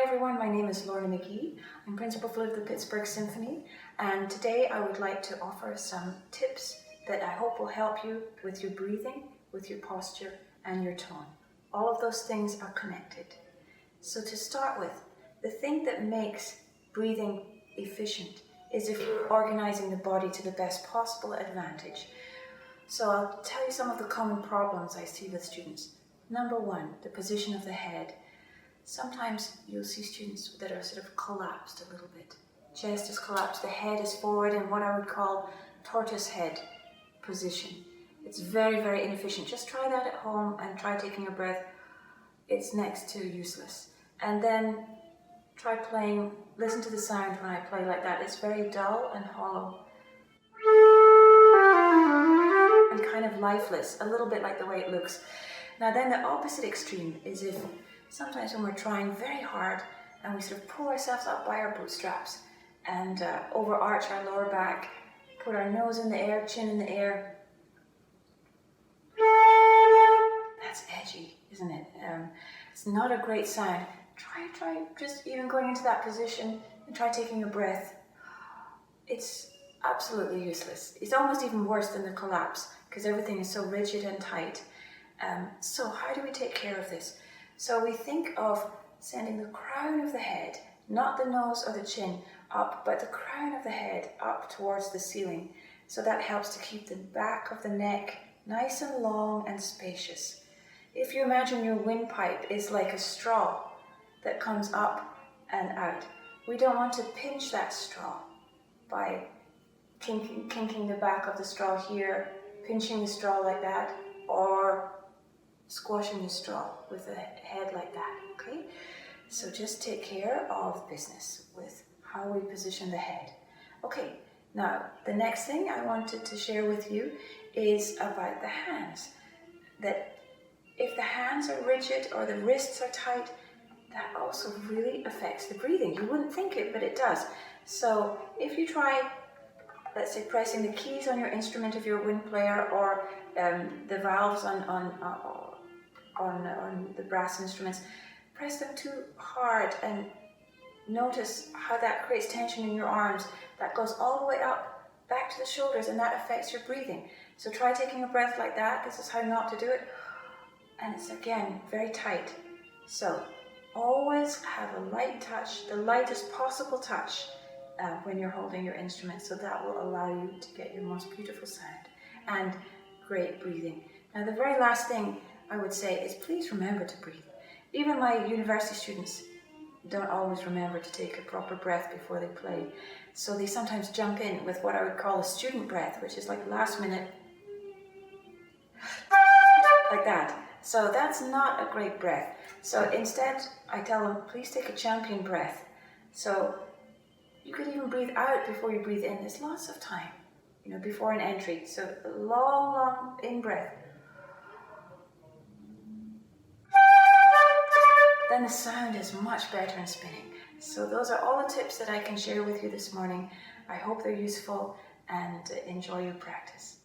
everyone, my name is Lorna McGhee. I'm Principal Flute of the Pittsburgh Symphony, and today I would like to offer some tips that I hope will help you with your breathing, with your posture, and your tone. All of those things are connected. So to start with, the thing that makes breathing efficient is if you're organizing the body to the best possible advantage. So I'll tell you some of the common problems I see with students. Number one, the position of the head. Sometimes you'll see students that are sort of collapsed a little bit. Chest is collapsed, the head is forward in what I would call tortoise head position. It's very, very inefficient. Just try that at home and try taking a breath. It's next to useless. And then try playing, listen to the sound when I play like that. It's very dull and hollow and kind of lifeless, a little bit like the way it looks. Now then the opposite extreme is if sometimes when we're trying very hard and we sort of pull ourselves up by our bootstraps and overarch our lower back, put our nose in the air, chin in the air. That's edgy, isn't it? It's not a great sound. Try just even going into that position and try taking a breath. It's absolutely useless. It's almost even worse than the collapse because everything is so rigid and tight. So how do we take care of this? So we think of sending the crown of the head, not the nose or the chin, up, but the crown of the head up towards the ceiling. So that helps to keep the back of the neck nice and long and spacious. If you imagine your windpipe is like a straw that comes up and out, we don't want to pinch that straw by kinking the back of the straw here, pinching the straw like that, or squashing the straw with a head like that, okay? So just take care of business with how we position the head. Okay, now the next thing I wanted to share with you is about the hands. That if the hands are rigid or the wrists are tight, that also really affects the breathing. You wouldn't think it, but it does. So if you try, let's say, pressing the keys on your instrument if you're a wind player, or the valves on the brass instruments, press them too hard and notice how that creates tension in your arms. That goes all the way up, back to the shoulders, and that affects your breathing. So try taking a breath like that. This is how not to do it. And it's, again, very tight. So always have a light touch, the lightest possible touch when you're holding your instrument. So that will allow you to get your most beautiful sound and great breathing. Now the very last thing I would say is please remember to breathe. Even my university students don't always remember to take a proper breath before they play. So they sometimes jump in with what I would call a student breath, which is like last minute, like that. So that's not a great breath. So instead, I tell them, please take a champion breath. So you could even breathe out before you breathe in. There's lots of time, before an entry. So a long, long in-breath. Then the sound is much better in spinning. So those are all the tips that I can share with you this morning. I hope they're useful and enjoy your practice.